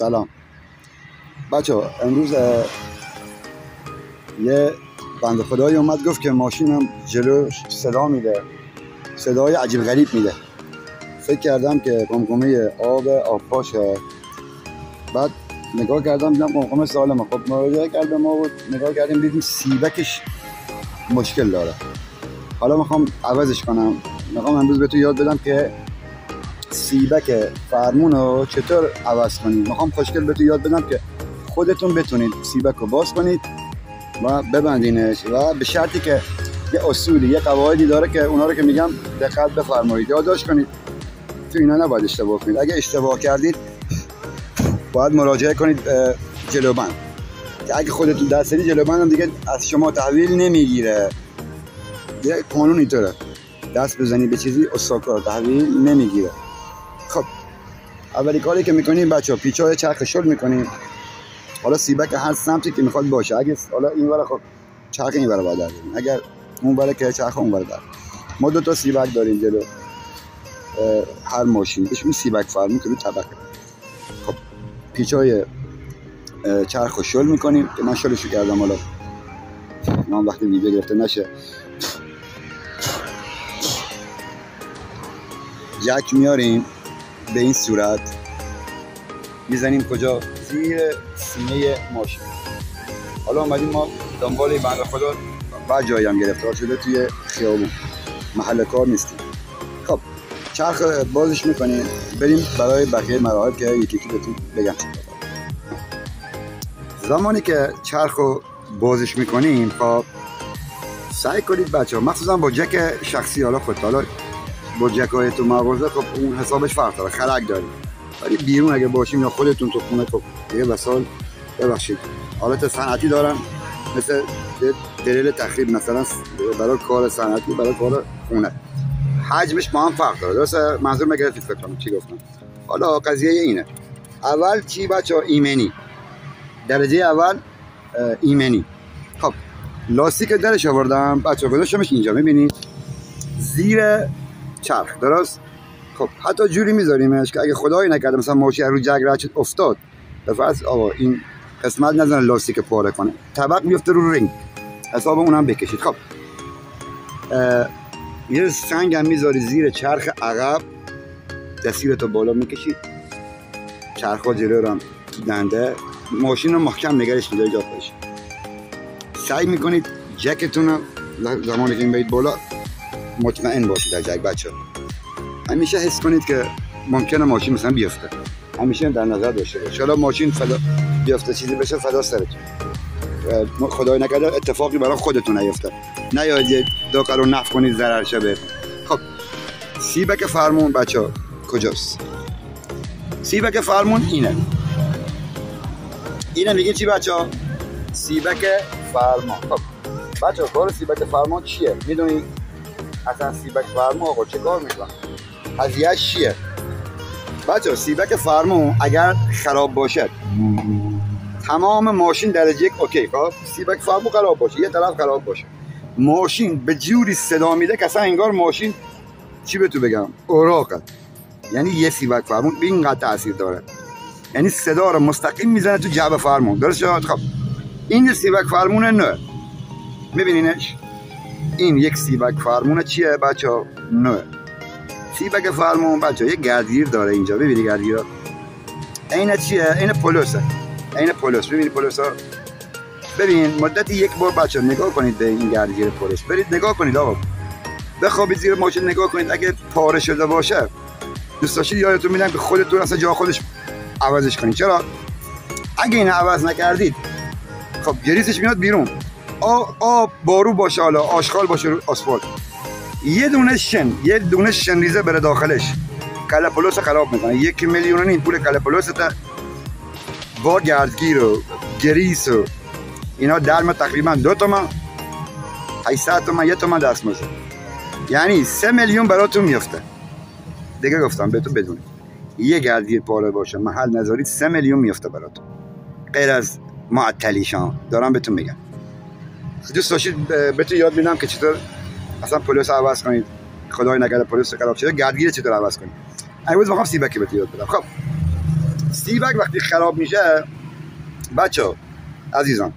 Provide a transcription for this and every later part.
سلام بچه ها، امروز یه بنده خدایی اومد گفت که ماشینم جلوش صدا میده، صدای عجیب غریب میده. فکر کردم که قمقمه آبپاشه. بعد نگاه کردم دیدم قمقمه سالمه. خب مراجعه کرد به ما بود، نگاه کردیم دیدیم سیبکش مشکل داره. حالا میخوام عوضش کنم. میخوام امروز به تو یاد بدم که سیبک فرمون رو چطور عوض کنید. میخوام خوشگل به تو یاد بدم که خودتون بتونید سیبک رو باز کنید و ببندینش، و به شرطی که یه اصولی، یه قواعدی داره که اونا رو که میگم دقت بفرمایید، یادداشت کنید. تو اینا نباید اشتباه کنید. اگه اشتباه کردید باید مراجعه کنید جلوبند، که اگه خودتون دست بدید جلوبند هم دیگه از شما تحویل نمیگیره. یه قانون اینطوره، دست بزنید به چیزی استکار تحویل نمیگیره. خب اولی کاری که میکنیم بچه ها، پیچای چرخ شل میکنیم. حالا سیبک هر سمتی که میخواد باشه. اگه حالا این ور خب چرخ این ور باید داریم، اگر اون ور که چرخ اون ور داریم. ما دو تا سیبک داریم جلو هر ماشین، بهش سیبک فرمون که رو طبقه. خب پیچای چرخ رو شل میکنیم که من شلشو کردم. حالا من وقتی ویدیو گرفته نشه، جک میاریم به این صورت، میزنیم کجا؟ زیر سینه ماشین. حالا اومدیم ما دنبال این بنده خدا، بعد جایی هم گرفتار شده توی خیابون، محل کار نیستیم. خب چرخ بازش میکنیم، بریم برای بقیه مراحل که یکی یکی بهتون بگم. زمانی که چرخ رو بازش میکنیم، خب سعی کنید بچه ها، مخصوصا با جک شخصی، حالا خود حالا با جک های تو مغازه خب اون حسابش فرق داره، خلق داریم. ولی بیرون اگه باشیم یا خودتون تو خونه، خب یه وسایل ببخشید حالت صنعتی دارن، مثل دریل تخریب مثلا، برای کار صنعتی، برای کار خونه. حجمش با هم فرق داره. درسته؟ منظور مگرفتید فکر کنم چی گفتم. حالا قضیه اینه، اول چی بچه‌ها؟ ایمنی. درجه اول ایمنی. خب لاستیک درش آوردم بچه‌ها، گذاشتمش اینجا، می‌بینید زیر چرخ. درست؟ خب حتی جوری میذاریمش که اگه خدایی نکرده مثلا ماشین رو جک رد شد افتاد، به فرض آقا این قسمت نزنه لاستیک پاره کنه، طبق میفته رو رینگ، حساب اونم بکشید. خب یه سنگ هم میذاری زیر چرخ عقب، دستیرتو بالا میکشید، چرخا جلو رو هم دنده، ماشین رو محکم نگرش میداری جا خودش. سعی میکنید جکتون رو زمانی که این برید بالا مطمئن باشید از جک. بچه همیشه حس کنید که ممکنه ماشین مثلا بیفته، همیشه در نظر داشته باشید. حالا ماشین فدا بیفته، چیزی بشه، فدا سرتون، خدای نکرده اتفاقی برای خودتون نیفته. نیاید داغ رو نفع کنید ضرر شه بهتون. خب سیبک فرمون بچه‌ها کجاست؟ سیبک فرمون اینه میگه چی بچه‌ها؟ سیبک فرمان. خب بچه‌ها کار سیبک فرمان چیه؟ میدونید اصلا سیبک فرمون آقا چه کار میکنه؟ قضیه‌اش چیه؟ بچه‌ها سیبک فرمون اگر خراب باشه، تمام ماشین درجه یک اوکی. خب سیبک فرمون خراب باشه، یه طرف خراب باشه، ماشین به جوری صدا میده که اصلا انگار ماشین چی به تو بگم، اوراقه. یعنی یه سیبک فرمون به این قدر تاثیر داره، یعنی صدا رو مستقیم میزنه تو جعبه فرمون. درست شد؟ خب این سیبک فرمون نه، میبینینش؟ این یک سیبک فرمون چیه بچه‌ها؟ نه. سیبک فرمون بچه‌ها یه گردگیر داره اینجا، ببینید گردگیرا این چیه؟ این پولوسه، این پولوس. ببینید پولوسا، ببین مدتی یک بار بچه‌ها نگاه کنید به این گردگیر پولوس، برید نگاه کنید آقا، بخوابید زیر ماشین نگاه کنید، اگه پاره شده باشه دوست داشتید یادتون میدم که خودتون اصلا جا خودش عوضش کنید. چرا؟ اگه این عوض نکردید خب گریسش میاد بیرون، آب بارو باشه، حالا آشغال باشه رو آسفالت، یه دونه شن ریزه بره داخلش، کلپولوس خراب میکنه. 1.5 میلیون پول کلپولوس تا با گردگیر و گریس و اینا درم تقریبا 2 تومن، 800 تومن، 1 تومن دستمزد، یعنی 3 میلیون براتون میفته. دیگه گفتم بهتون بدونید، یه گردگیر پاره باشه محل نذارید 3 میلیون میفته براتون، غیر از معطلیشان. دارم بهتون میگم. دوست داشتید بهتون یاد میدم که چطور اصلا پولوس عوض کنید، خدای نکرده پولوس خراب شده، گردگیر چطور عوض کنید. امروز میخوام سیبکی بهتون یاد بدم. خب سیبک وقتی خراب میشه بچه ها عزیزان،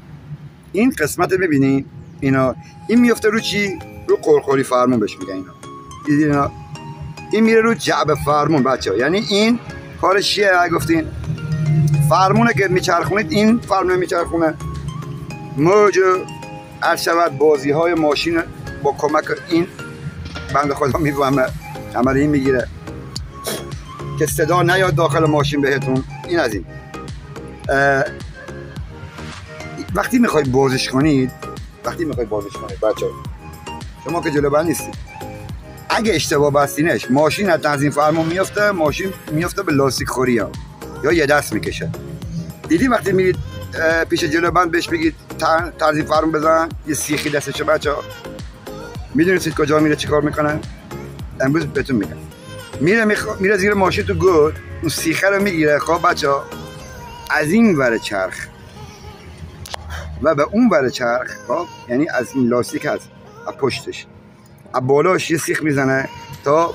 این قسمت رو ببینید، این میفته رو چی؟ رو قرقری فرمون بهش میگن اینا. دیدین اینا؟ این میره رو جعبه فرمون بچه ها. یعنی این کارش چیه؟ اگه گفتین فرمونه که میچرخونید، این فرمونه میچرخونه موج عرض شود بازی های ماشین با کمک این بنده خدا میفهمه عمل این میگیره که صدا نیاد داخل ماشین بهتون. این از این. وقتی میخواید بازش کنید بچه ها، شما که جلو بند نیستید، اگه اشتباه بستینش ماشین از تنظیم فرمون میفته، ماشین میفته به لاستیک خوری ها یا یه دست میکشه. دیدی وقتی میرید پیش جلو بند بهش بگید تنظیم فرمون بزن، یه سیخی دستشه بچه ها، میدونید کجا میره چی کار میکنه؟ امروز بهتون میگم. میره زیر ماشین تو گود، اون سیخه رو میگیره. خب بچه ها از این ور چرخ و به اون ور چرخ، خب یعنی از این لاستیک هست از پشتش از بالاش یه سیخ میزنه تا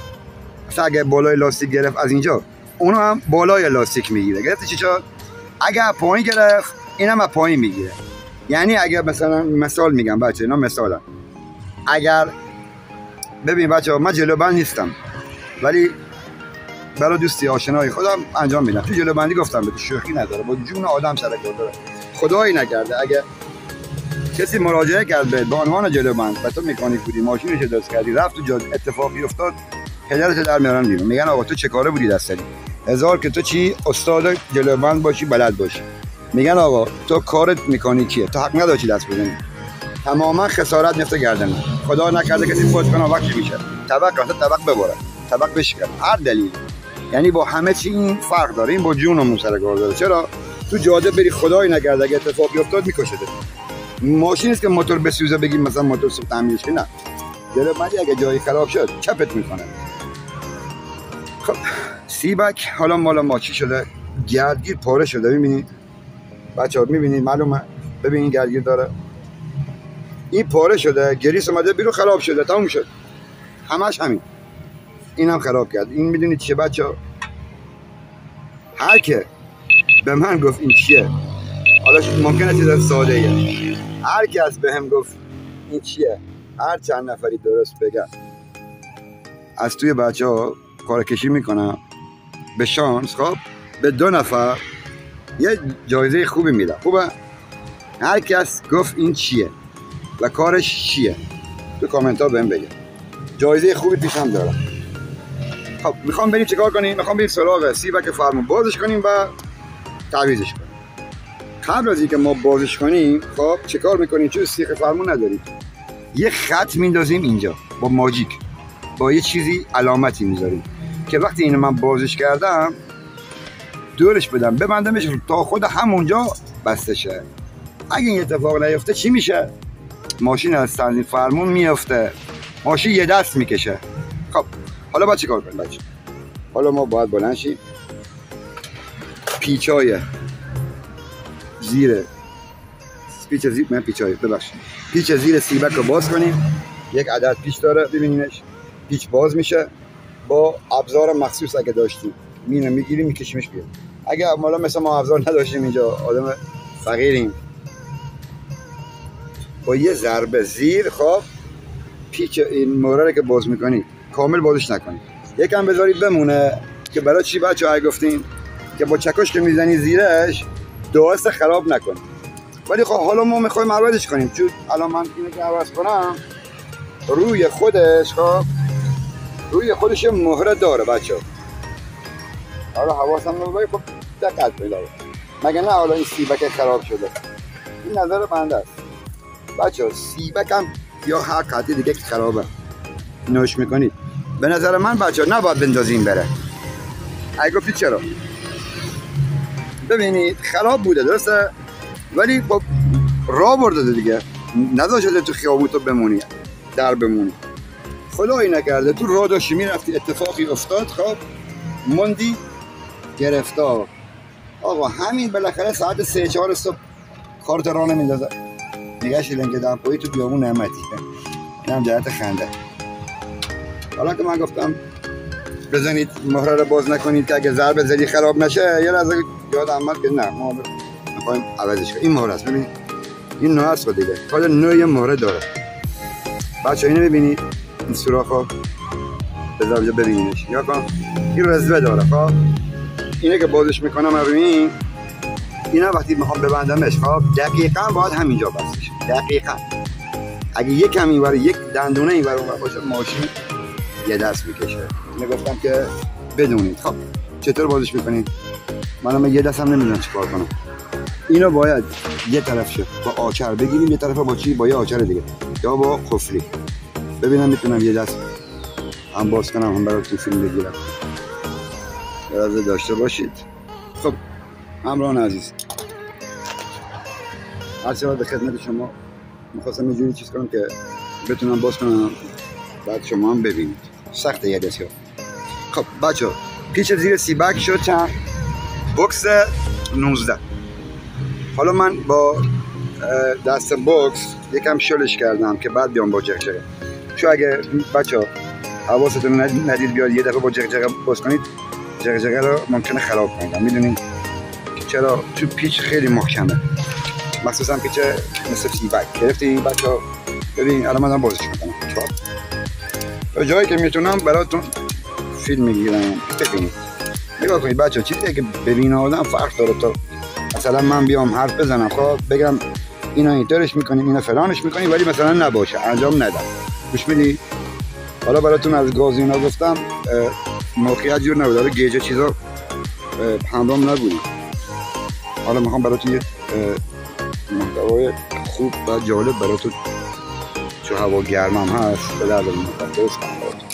مثلا اگه بالای لاستیک گرفت از اینجا، اونو هم بالای لاستیک میگیره. گرفتی چی شد؟ اگه پایین گرفت اینم از پایین میگیره. یعنی اگه مثلا مثال میگم بچه، اینا مثالن. اگر ببین بچه ها، من جلو بند نیستم ولی برای دوستی آشنایی خودم انجام میدم. تو جلو بندی گفتم به تو شوخی نداره، با جون آدم سر کار داره. خدایی نکرده اگه کسی مراجعه کرد به عنوان جلو بند و تو مکانیک بودی، ماشینش درست کردی، رفت تو جاده، اتفاقی افتاد، پدرت در میارن بیرون، میگن آقا تو چه کاره بودی دست دادی؟ هزار که تو چی استاد جلو بند باشی، بلد باشی، میگن آقا تو کارت مکانیکیه، تو حق نداشتی دست بزنی. تماما خسارت میفته گردن. خدا نکرده کسی فوت کنه وقتی میشه طبق ببره، طبق بشکنه، هر دلیل. یعنی با همه چی این فرق داره. این با جونمون سر کار داره. چرا تو جاده بری خدای نکرده اگه اتفاقی افتاد میکشته. ماشین است که موتور بسوزه بگیم مثلا موتور سوخت تعمیرش کنه، نه، جلو بندی اگه جایی خراب شد چپت میکنه. خب سیبک حالا مال ما چی شده؟ گردگیر پاره شده. میبینید بچه‌ها، میبینید معلومه؟ ببینید گردگیر داره، این پاره شده، گریس اومده بیرون، خراب شده، تموم شد. همش همین. اینم خراب کرد. این میدونید چیه بچه‌ها؟ هر که به من گفت این چیه، حالا ممکنه چیز ساده ایه، هر کس به هم گفت این چیه، هر چند نفری درست بگن، از توی بچه ها کارکشی میکنم به شانس، خب به 2 نفر یه جایزه خوبی میدم. خوبه؟ هر کس گفت این چیه و کارش چیه تو کامنت ها بهم بگه. جایزه خوبی پیشم دارم. خب میخوام بریم چیکار کنیم؟ میخوام بریم سراغ سیبک فرمون بازش کنیم و تعویضش کنیم. قبل از اینکه ما بازش کنیم، خب چیکار میکنیم؟ چون سیخ فرمون ندارید، یه خط میندازیم اینجا با ماجیک، با یه چیزی علامتی میذاریم که وقتی اینو من بازش کردم دورش بدم، ببندمش تا خود همونجا بسته شه. اگه این اتفاق نیفته چی میشه؟ ماشین از تنظیم فرمون میفته، ماشین یه دست میکشه. خب حالا باید چیکار کنیم بچه؟ حالا ما باید بلند شیم، پیچای زیر پیچ زیر سیبک رو باز کنیم. یک عدد پیچ داره، ببینینش، پیچ باز میشه با ابزار مخصوص. اگه داشتیم اینو میگیریم میکشیمش بیرون. اگه حالا مثلا ما ابزار نداشتیم، اینجا آدم فقیریم، با یه ضربه زیر، خب پیچ این مورد که باز میکنید کامل بازش نکنید، یکم بذارید بمونه. که برای چی بچه‌ها گفتین که با چکش که میزنی زیرش درست خراب نکنید. ولی خب حالا ما میخوایم عوضش کنیم، چون الان من اینو که عوض کنم روی خودش، خب روی خودش مهره داره بچه‌ها. حالا حواسم رو باید خب دقت کنید، مگه نه حالا این سیبک خراب شده. این نظر بنده است بچه‌ها. سیبک هم یا هر قطعه دیگه که خرابه نوش میکنید، به نظر من بچه‌ها نباید بندازیم بره. اگه گفتید چرا؟ ببینید خراب بوده درسته، ولی خب راه برده دیگه، نذاشته تو خیابون تو بمونی، در بمونی. خدایی نکرده تو راه داشتی میرفتی، اتفاقی افتاد، خب موندی گرفتار. آقا همین بالاخره ساعت 3-4 صبح کارت راه نمیندازه، نگه شیلن که دمپایی تو بیابون نعمتی. این هم جهت خنده. حالا که من گفتم بزنید مهره رو باز نکنید که اگه ضربه زدی خراب نشه. یه لحظه یادم اومد که نه ما میخوایم عوضش کنیم. این مهره است، ببینید این نوع است دیگه، خود نوع مهره داره. بچه اینو ببینید، این سوراخو بذار ببینیدش، یا کن این رزوه داره. خب اینه که بازش میکنم روی اینا وقتی میخوام ببندمش، خب دقیقاً باید همینجا بستش، دقیقاً. اگه یک کم اینور یک دندونه اینور اونور باشه ماشین یه دست میکشه. اینو گفتم که بدونید. خب چطور بازش میکنید؟ منم یه دست هم نمیدونم چیکار کنم. اینو باید یه طرف شه با آچر بگیریم، یه طرف با چی؟ با یه آچر دیگه یا با خفلی. ببینم میتونم یه دست هم باز کنم هم براتون فیلم بگیرم. یاد داشته باشید. خب همراهان عزیز، هر چه به خدمت شما میخواستم یه جوری چیز کنم که بتونم باز کنم بعد شما هم ببینید. سخته یه دستی ها. خب بچه ها پیچ زیر سیبک شد چند؟ بوکس 19. حالا من با دست بوکس یکم شلش کردم که بعد بیام با جغجغه. چون اگه بچه ها حواستون ندید بیاد یه دفعه با جغجغه باز کنید، جغجغه رو ممکنه خراب کنید. میدونید چرا؟ چون پیچ خیلی محکمه، مخصوصا پیچ مثل سیبک. گرفتید بچه ها؟ ببین الان من بازش میکنم. تا جایی که میتونم براتون فیلم میگیرم، ببینید. نگاه کنید بچه ها، چیزی که ببینه آدم فرق داره. تا مثلا من بیام حرف بزنم خب بگم اینا اینطورش میکنیم اینا فلانش میکنیم، ولی مثلا نباشه انجام ندم. گوش میدی؟ حالا براتون از گاز اینا گفتم، موقعیت جور نبود، حالا گیجه چیزا همرام نبودیم. حالا میخوام براتون یه محتوای خوب و جالب براتون، چون هوا گرمم هست، به درد میاد درست کنم براتون.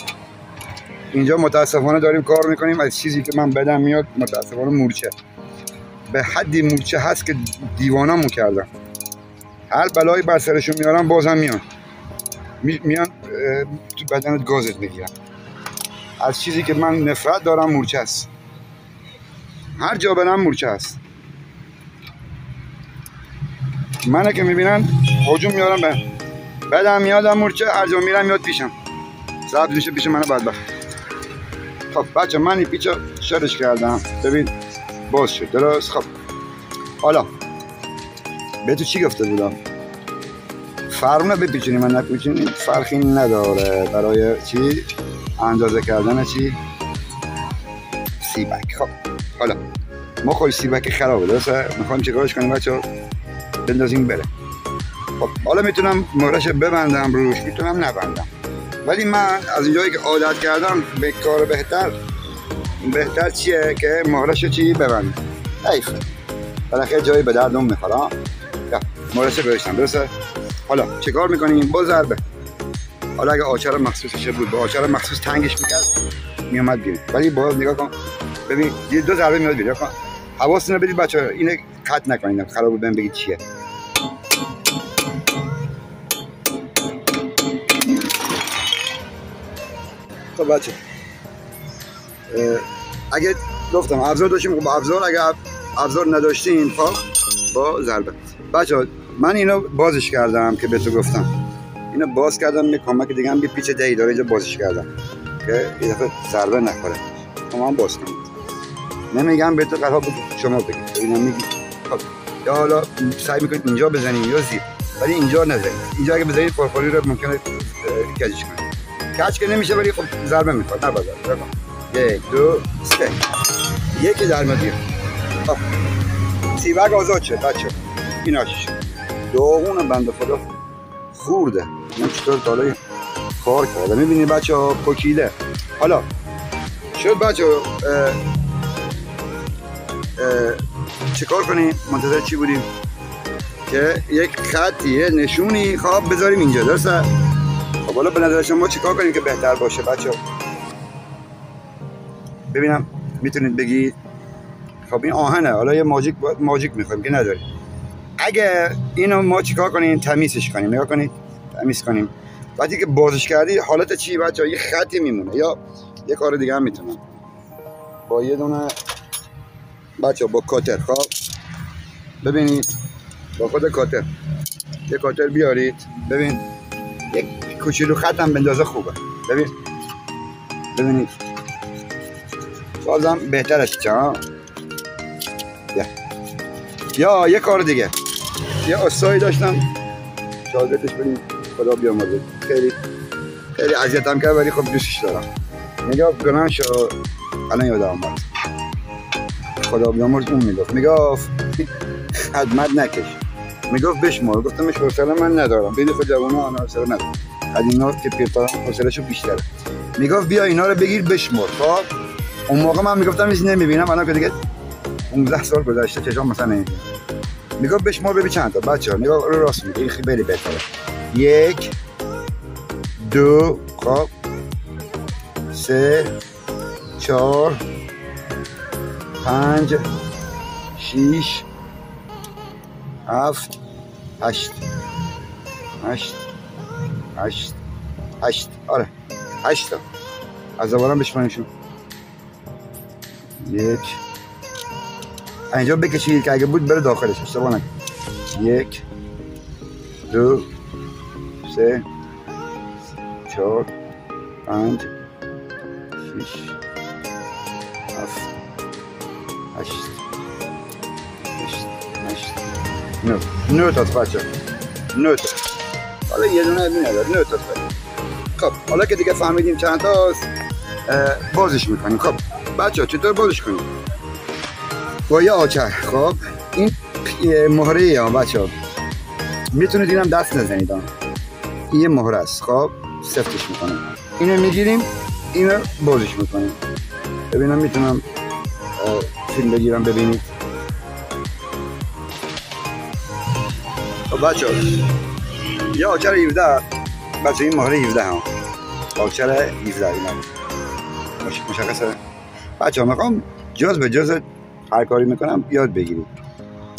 اینجا متاسفانه داریم کار میکنیم از چیزی که من بدم میاد. متاسفانه مورچه به حدی مورچه هست که دیوانمون کردن. هر بلایی بر سرشون میارن بازم میان تو بدنت گازت میگیرن. از چیزی که من نفرت دارم مورچه است. هر جا برم مورچه است. منو که میبینن هجوم میارن به بدم میادم مورچه، هر جا میرم میاد پیشم ضبط میشه پیش منو بدبخت. خب بچه من این پیچو شرش کردم، ببین باز شد درست. خب حالا به تو چی گفته بودم؟ فرمونه بپیچونی من نپیچونی فرقی نداره برای چی؟ اندازه کردن چی؟ سیبک. خب حالا ما خود سیبک خرابه درسته؟ میخوایم چیکارش کنیم بچه ها؟ بندازیم بره. خب حالا میتونم مهرش ببندم روش، میتونم نبندم، ولی من از اینجایی که عادت کردم به کار بهتر چیه که مهرش چی ببندم. حیف بالاخره جایی به دردم میخوره. یا مهرش گذاشتم درسته؟ حالا چه کار میکنیم؟ با ضربه. حالا اگه آچار مخصوصش بود با آچار مخصوص تنگش میکرد میومد بیرون، ولی باز نگاه کن ببین دو ضربه میاد بیرون. کن حواستون رو بدید بچه‌ها، اینو قطع نکنید خراب بهم بگید چیه. خب بچه اگه گفتم ابزار داشتیم، خب ابزار، اگه ابزار نداشتیم خب با ضربه. بچه من اینو بازش کردم که به تو گفتم، اینو باز کردم، یه کمک دیگه هم یه پیچ دهی داره اینجا بازش کردم که یه دفعه ضربه نخوره. تمام باز کنید. نمیگم به تو قرار بود شما بگید، ببینم میگید خب یا حالا سعی میکنید اینجا بزنید یا زیر، ولی اینجا نزنید. اینجا اگه بزنید پرپاری رو ممکنه کجش کنید. کج که نمیشه ولی خب ضربه میخواد. نباید ضربه. 1 2 3 یکی در میاد. خب سیبک آزاد شد بچه. این آشش داغون بنده خدا خورده. من چطور تالای کار کرده میبینی بچه ها پکیده. حالا شد بچه چه کار کنیم؟ منتظر چی بودیم؟ که یک خطیه نشونی خواب بذاریم اینجا درسته؟ خب حالا به نظر شما چه کار کنیم که بهتر باشه بچه ها؟ ببینم میتونید بگید. خب این آهنه، حالا یه ماجیک میخوایم که نداریم. اگه اینو ما چیکار کنیم؟ تمیزش کنیم. نگاه کنید تمیز کنیم. وقتی که بازش کردی حالت چی بچه‌ها؟ یه خطی میمونه. یا یه کار دیگه هم میتونم با یه دونه بچه‌ها با کاتر. خب ببینید با خود کاتر یه کاتر بیارید. ببین یک کوچولو خط هم بندازه خوبه. ببینید بازم بهترش چه یا یه کار دیگه. یه استادی داشتم شاگردش بریم خدا بیامرزه، خیلی خیلی اذیتم کرد ولی خب دوستش دارم. میگه گناه شو الان یادم اومد خدا بیامرز اون میگفت خدمت نکش، میگفت بشمار. گفتمش حوصله من ندارم، بین خود جوونا انا حوصله ندارم، از اینا که پیرترن حوصله‌شو بیشتره. میگفت بیا اینا رو بگیر بشمار. خب اون موقع من میگفتم هیچ نمیبینم، الان که دیگه 15 سال گذشته چشام مثلا نمیبینم. میگفت بشمار ببین چند تا. بچه‌ها نگاه رو راست میگه، این خیلی بهتره. 1 2 خب 3 4 5 6 7 8 آره 8 تا از دوباره بشمارنشون. 1 اینجا بکشید که اگه بود بره داخلش، اشتباه نکنید. 1 2 3 4 5 6 7 8 9 تا بچه 9 تا. حالا یه دونه نداره 9 تا. خب حالا که دیگه فهمیدیم چند تاست بازش میکنیم. خب بچه چطور بازش کنیم؟ با یه آچر. خب این مهره ها بچه ها میتونید اینم دست نزنید، این یه مهره است. خب سفتش میکنم، اینو میگیریم اینو بازش میکنیم. ببینم میتونم فیلم بگیرم ببینید. خب بچه ها یه آچر 17 بچه این مهره 17 هم آچر 17 اینا مشخصه. بچه ها میخوام جز به جز هر کاری میکنم یاد بگیرید.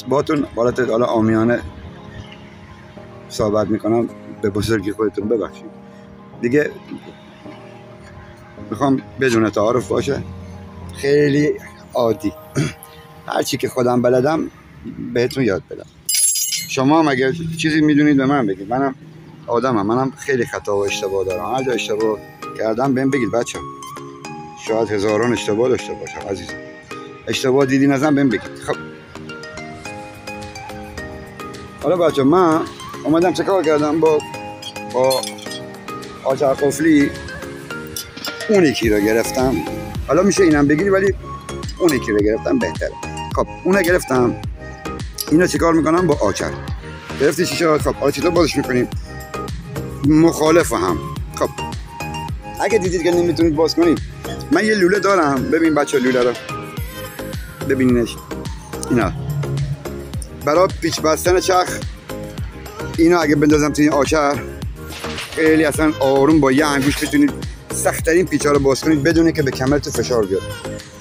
باتون بالات حالا عامیانه صحبت میکنم، به بزرگی خودتون ببخشید دیگه. میخوام بدون تعارف باشه، خیلی عادی هر چی که خودم بلدم بهتون یاد بدم. شما هم اگر چیزی میدونید به من بگید، منم آدمم، منم خیلی خطا و اشتباه دارم. هر جا اشتباه کردم بهم بگید بچه، شاید هزاران اشتباه داشته باشم عزیزم. اشتباه دیدین ازم بهم بگید. خب حالا بچه من اومدم چه کار کردم با آچر قفلی اون یکی رو گرفتم. حالا میشه اینم بگیری ولی اون یکی رو گرفتم بهتره. خب اونو گرفتم، اینو چیکار میکنم با آچر گرفتی چی شد؟ خب حالا چطور بازش میکنیم؟ مخالف هم. خب اگه دیدید که نمیتونید باز کنید، من یه لوله دارم. ببین بچه لوله رو ببینینش، اینا برای پیچ بستن چرخ. اینا اگه بندازم توی این آچر خیلی اصلا آروم با یه انگوش بتونید سخت‌ترین پیچا رو باز کنید بدون که به کمرتون فشار بیاد.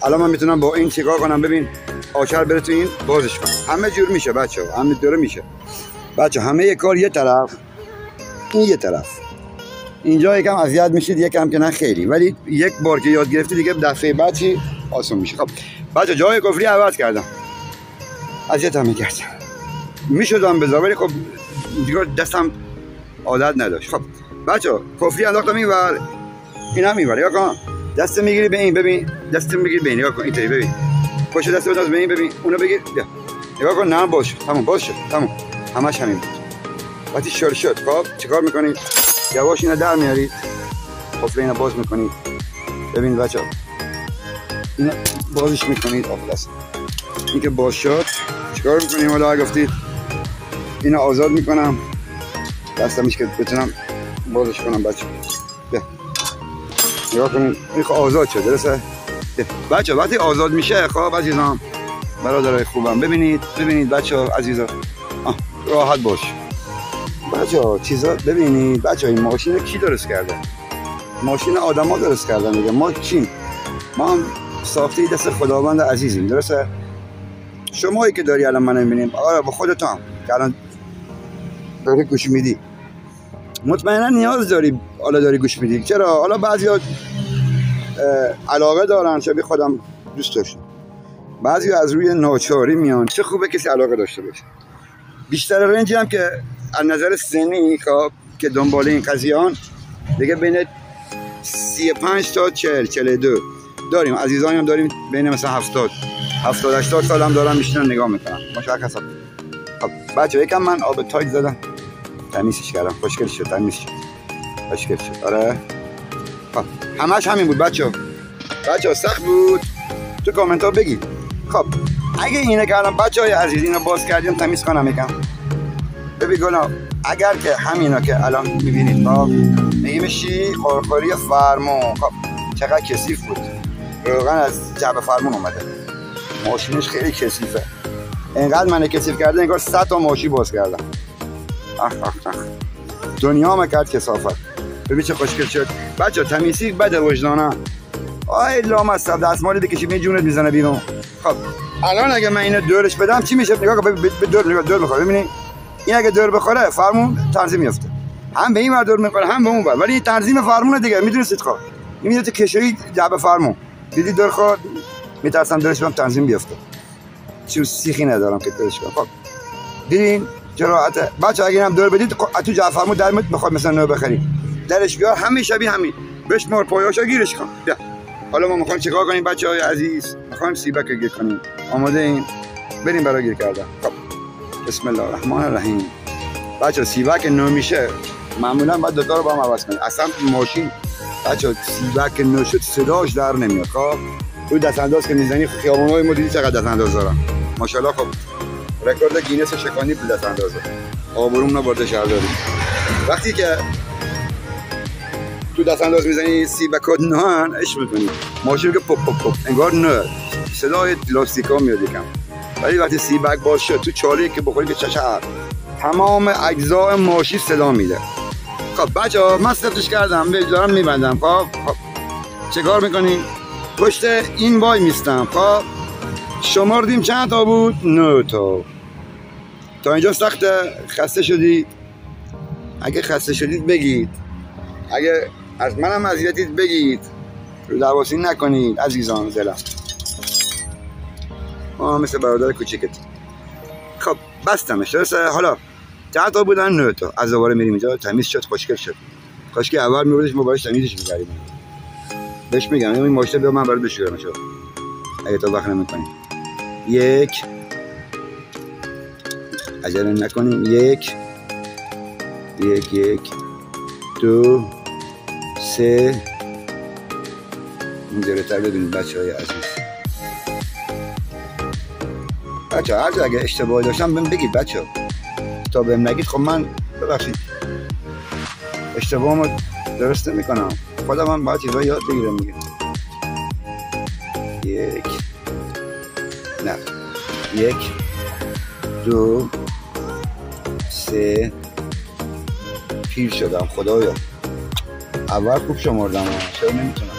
الان من میتونم با این چیکار کنم؟ ببین آچر بره تو این بازش کنم. همه جور میشه بچه‌ها، همه دوره میشه بچه. همه کار یه طرف، این یه طرف. اینجا یکم اذیت میشید، یکم که نه خیلی، ولی یک بار که یاد گرفتی دیگه دفعه بعد چی آسون میشه. خب بچه جای کفری عوض کردم، اذیت هم میکرد، میشدم بذار ولی خب دیگه دستم عادت نداشت. خب بچه کفری انداختم این ور، این هم این ور. یا کن دست میگیری به این، ببین دست میگیری به این، یا کن اینطوری ببین پشت دست بنداز به این، ببین اونو بگیر بیا نگاه کن. نه باش تموم، باز شد تموم، همش همین بود. وقتی شد خب چیکار میکنید؟ یواش اینو در میارید، قفل اینو باز میکنید. ببین بچه اینو بازش میکنید. آفلاس این که باز شد چیکار میکنیم؟ حالا گفتید اینو آزاد میکنم، دستمش که بتونم بازش کنم. بچه بیا نگاه کنید، این خب آزاد شد درسته بچه. وقتی آزاد میشه خب عزیزان برادرای خوبم ببینید بچه عزیزا راحت باش بچه چیزا. ببینید بچه این ماشین کی درست کرده؟ ماشین آدما درست کردن دیگه. ما چیم؟ ما هم ساخته دست خداوند عزیزیم درسته؟ شمایی که داری الان من میبینیم آره با خودت هم که الان داری گوش میدی مطمئنا نیاز داری، حالا داری گوش میدی. چرا؟ حالا بعضیا علاقه دارن، شبیه خودم دوست داشتم. بعضیا از روی ناچاری میان. چه خوبه کسی علاقه داشته باشه. بیشتر رنجی هم که از نظر سنی که دنبال این قضیه‌ان دیگه بین 35 تا 40 42 داریم، عزیزانی هم داریم بین مثلا 70-80 سال هم دارم میشینن نگاه میکنم مشخصا. خب بچه یکم من آب تایت زدم تمیزش کردم، خوشگل شد، تمیز شد، خوشگل شد. آره خب همش همین بود بچه سخت بود تو کامنت ها بگید. خب اگه اینه که الان بچه های عزیز اینو باز کردیم تمیز کنم یکم ببین گلا، اگر که همینا که الان میبینید خب میگیمشی خورخوری فرمون. خب چقدر کثیف بود، روغن از جعبه فرمون اومده، ماشینش خیلی کثیفه، اینقدر من کثیف کرده انگار 100 تا ماشی باز کردم. دنیا ما کرد کثافت. ببین چه خوشگل شد بچه، تمیزی بده وجدانه. آی لامصب دستمالی بکشی به جونت میزنه بیرون. خب الان اگه من اینو دورش بدم چی میشه؟ نگاه کن به دور بخوره. ببینید این اگه دور بخوره فرمون تنظیم میفته، هم به این ور دور میخوره هم به اون ور، ولی این تنظیم فرمونه دیگه میدونید خب این میاد تو کشوی جعبه فرمون دیدی دور خورد، میترسم دورش بدم تنظیم بیفته، چون سیخی ندارم که دورش کنم. خب دیدین چه راحته بچه. اگه اینم دور بدید تو جعبه فرمون در میاد، بخواد مثلا نو بخری درش بیار همین شبیه همین بشمار پایاشو گیرش کن. بیا حالا ما میخوایم چیکار کنیم بچه‌های عزیز؟ میخوایم سیبک رو گیر کنیم. آماده این؟ بریم برای گیر کردن. خب بسم الله الرحمن الرحیم. بچه سیبک نو میشه معمولا باید دوتا رو با هم عوض کنیم. اصلا ماشین بچه سیبک نو شد صداش در نمیاد. خب روی دست انداز که میزنی خیابون‌های ما دیدی چقدر دست انداز دارن ماشاءالله. خب رکورد گینس شکانی به دست اندازه، آبرومون رو برده شهرداری. وقتی که تو دست انداز میزنی سیبکات نهن عشق میکنی، ماشین که پپ پپ پپ انگار نه صدای لاستیکا میاد یکم. ولی وقتی سیبک باز شد تو چاله که بخوری که چشر تمام اجزای ماشین صدا میده. خب بچه ها من صفتش کردم دارم میبندم. خب چه کار میکنیم؟ پشت این وای میستم. خب شماردیم چند تا بود؟ 9 تا. تا اینجا سخته؟ خسته شدید؟ اگه خسته شدید بگید، اگه از منم اذیتید بگید، رو درواسی نکنید عزیزان دلم، ما مثل برادر کوچیکت. خب بستمش درسته. حالا چند تا بودن؟ 9 تا. از دوباره میریم اینجا تمیز شد، خوشگل شد. کاش که اول میبردش ما باش تمیزش می‌کردیم. بهش میگم این ماشته بیا من برات بشورم شد اگه تو وقت نمی‌کنی. 1 عجله نکنیم. 1 2 3 این جلوتر ببینید بچه های عزیز. بچه هر جا اگه اشتباهی داشتم بهم بگید بچه ها، تا بهم نگید خب من ببخشید اشتباهمو درست نمی‌کنم، خودم هم باید چیزا یاد بگیرم دیگه. 1 2 3 پیر شدم خدایا. اول خوب شمردم چرا نمیتونم،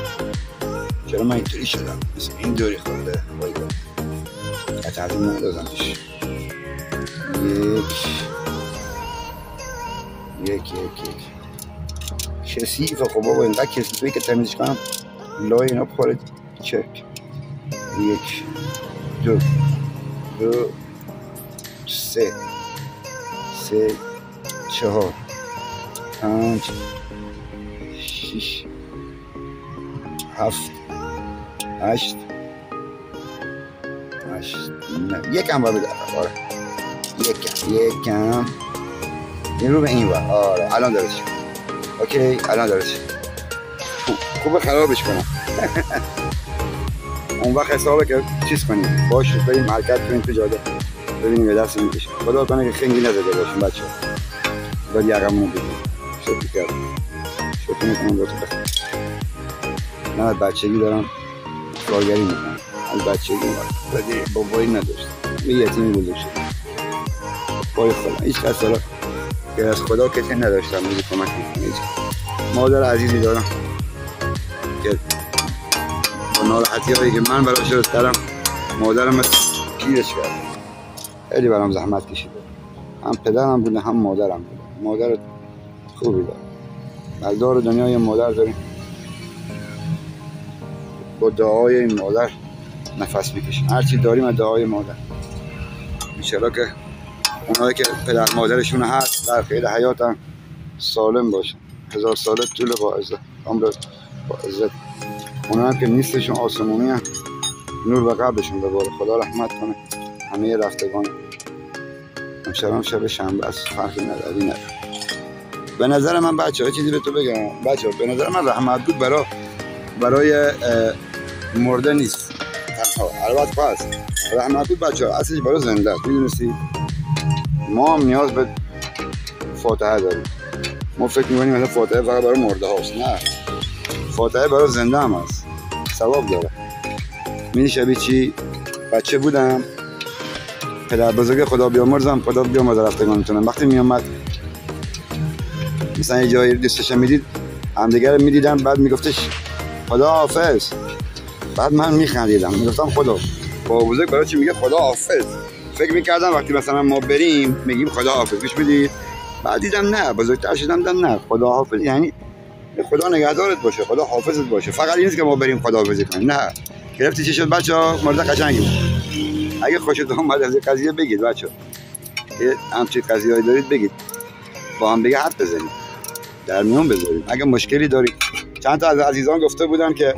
چرا من اینطوری شدم مثل این دوری خورده. وای وای قطعاتی ندازمش. 1 کثیفه. خب بابا اینقدر کثیفه که تمیزش کنم لای اینا بخوره چک. 1 2 3 4 5 6 7 8 یکم باید بده. آره یکم این رو به این ور. آره الان درست شد. اوکی الان درست شد. خوبه خرابش کنم. اون وقت حسابه که چیز کنیم باشه بریم حرکت کنیم تو جاده ببینیم یه دست میکشه. خدا کنه که خنگی نزده باشیم بچه ها. باید یقمونو بگیم شکل کردم شکل میکنم با تو بخیر. من از بچگی دارم کارگری میکنم. از بچگی ولی بابایی نداشت یه یتیمی بزرگ شد بای خدا. هیچ کس دارم که از خدا کسی نداشتم میگه کمک میکنه. مادر عزیزی دارم که با ناراحتی هایی که من براش درست کردم مادرم پیرش کرد. خیلی برام زحمت کشیده. هم پدرم بوده هم مادرم بوده. مادر خوبی دارم. از دار دنیای مادر داریم. با دعای این مادر نفس میکشیم. هرچی داریم از دعای مادر. انشالله که اونایی که پدر مادرشون هست در خیر حیاتن سالم باشن. 1000 ساله طول با عزت عمر با عزت اونا هم که نیستشون آسمونی هم نور به قبرشون بباره. خدا رحمت کنه همه رفتگان. امشب هم شب شنبه است، فرقی نداره. به نظر من بچه‌ها چیزی به تو بگم، بچه‌ها به نظر من رحم معدود برای مرده نیست تنها. البته پس رحم معدود بچه‌ها اصلش برای زنده است. میدونستی ما هم نیاز به فاتحه داریم. ما فکر می‌کنیم مثلا فاتحه فقط برای مرده هاست. نه، فاتحه برای زنده هم هست، ثواب داره. من شبیه چی بچه بودم، پدر بزرگ خدا بیامرزم، خدا بیامرز رفتگانتونم، وقتی میامد مثلا یه جایی دوستش میدید همدیگه رو میدیدم، بعد میگفتش خدا حافظ، بعد من میخندیدم میگفتم خدا. با بزرگ برای چی میگه خدا حافظ؟ فکر میکردم وقتی مثلا ما بریم میگیم خدا حافظ، گوش بدید. بعد دیدم نه، بزرگتر شدم دیدم نه، خدا حافظ یعنی خدا نگهدارت باشه، خدا حافظت باشه. فقط این نیست که ما بریم خدا حافظی کنیم. نه، گرفتی چی شد بچه‌ها؟ مورد قشنگی. اگه خوشتون اومد از قضیه بگید بچه‌ها، یه همچین قضیه‌ای دارید بگید، با هم دیگه حرف بزنیم، در میون بذاریم. اگه مشکلی دارید، چند تا از عزیزان گفته بودن که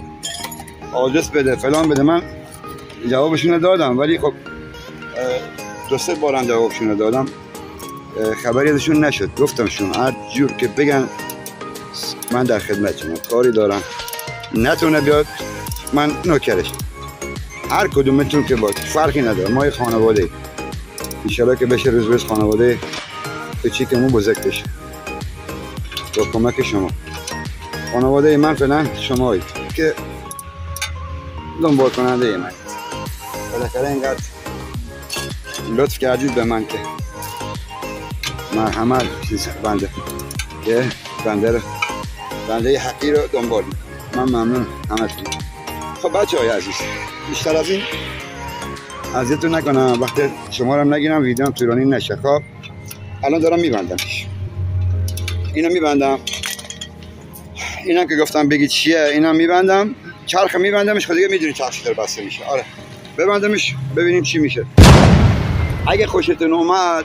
آدرس بده فلان بده، من جوابشون دادم، ولی خب دو سه بارم جوابشون دادم، خبری ازشون نشد. گفتمشون هر جور که بگن من در خدمتشونم، کاری دارم نتونه بیاد من نوکرش، هر کدومتون که باشه فرقی نداره. ما یه خانواده ان شاءالله که بشه روز خانواده کوچیکمون بزرگ بشه با کمک شما. خانواده من فعلا شمایید که دنبال کننده من. بالاخره اینقدر لطف کردید به من که مرحمت چیز بنده که بنده حقی رو دنبال میکنم. من ممنون همتون. خب بچه‌های عزیز، بیشتر از این اذیتتون نکنم، وقتی شما رو نگیرم ویدیوم طولانی نشه. خب الان دارم میبندمش، اینو میبندم، اینم که گفتم بگید چیه، اینم میبندم، چرخ میبندمش. خود دیگه میدونید چرخ چطور بسته میشه. آره ببندمش ببینیم چی میشه. اگه خوشتون اومد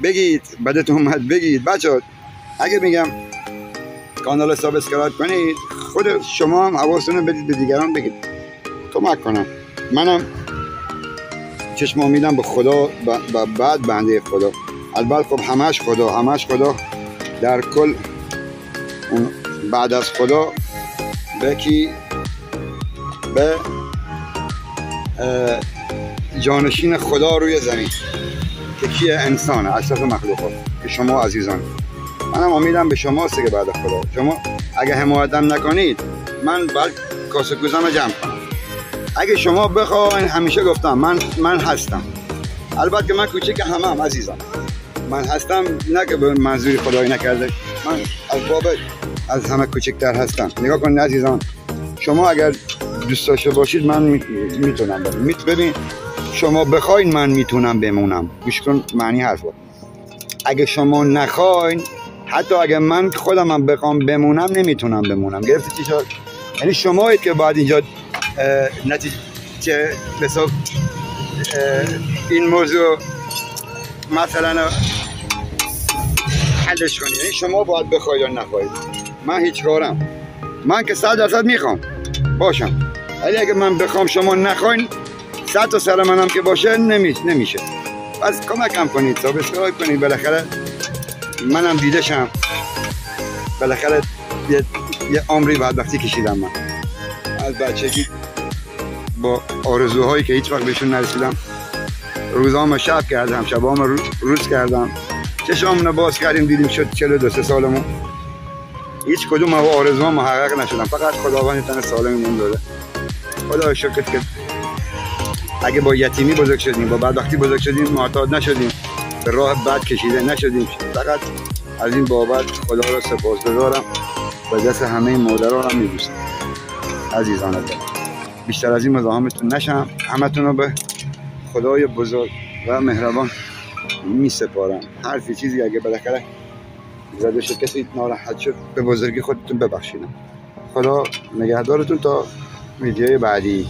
بگید، بدتون اومد بگید. بچه‌ها اگه میگم کانال رو سابسکرایب کنید، خود شما هم حواستون رو بدید به دیگران بگید، کمک کنم. منم چشم امیدم به خدا و بعد بنده خدا. البته خب همش خدا در کل. بعد از خدا به جانشین خدا روی زمین که کیه؟ انسانه، اشرف مخلوقات که شما عزیزان. منم امیدم به شماست که بعد خدا. شما اگه حمایتم نکنید من بعد کاسه کوزم جمع کنم. اگه شما بخواین، همیشه گفتم من هستم. البته که من کوچیک همم عزیزان، من هستم، نه که به منظوری خدایی نکرده، من از باب از همه کوچکتر هستم. نگاه کنید عزیزان، شما اگر دوست داشته باشید من میتونم ببین، شما بخواین من میتونم بمونم. گوش کن معنی حرفا. اگه شما نخواین، حتی اگه من خودم هم بخوام بمونم نمیتونم بمونم. گرفتی چی شد؟ یعنی شمایید که باید اینجا نتیجه حساب این موضوع مثلا حلش کنید. یعنی شما باید بخواید یا نخواید. من هیچ کارم، من که 100% میخوام باشم، ولی اگه من بخوام شما نخواین، 100 تا سر منم که باشه نمیشه. پس کمکم کنید، سابسکرایب کنید، بالاخره منم دیده شم. بالاخره یه عمری بدبختی کشیدم من از بچگی با آرزوهایی که هیچ وقت بهشون نرسیدم. روزام شب کردم، شبام روز کردم، چشامونو باز کردیم دیدیم شد 42 سالمون، هیچ کدوم از آرزوها محقق نشدم. فقط خداوند تن سالممون داده. خدا شکر که اگه با یتیمی بزرگ شدیم، با بدبختی بزرگ شدیم، معتاد نشدیم، به راه بد کشیده نشدیم. فقط از این بابت خدا را سپاسگزارم و دست همه مادرانم میبوسم. عزیزان دلم، بیشتر از این مزاحمتون نشم. همتون رو به خدای بزرگ و مهربان میسپارم. حرفی چیزی اگه بالاخره زده شد، کسی ناراحت شد، به بزرگی خودتون ببخشیدم. خدا نگهدارتون تا ویدیوی بعدی.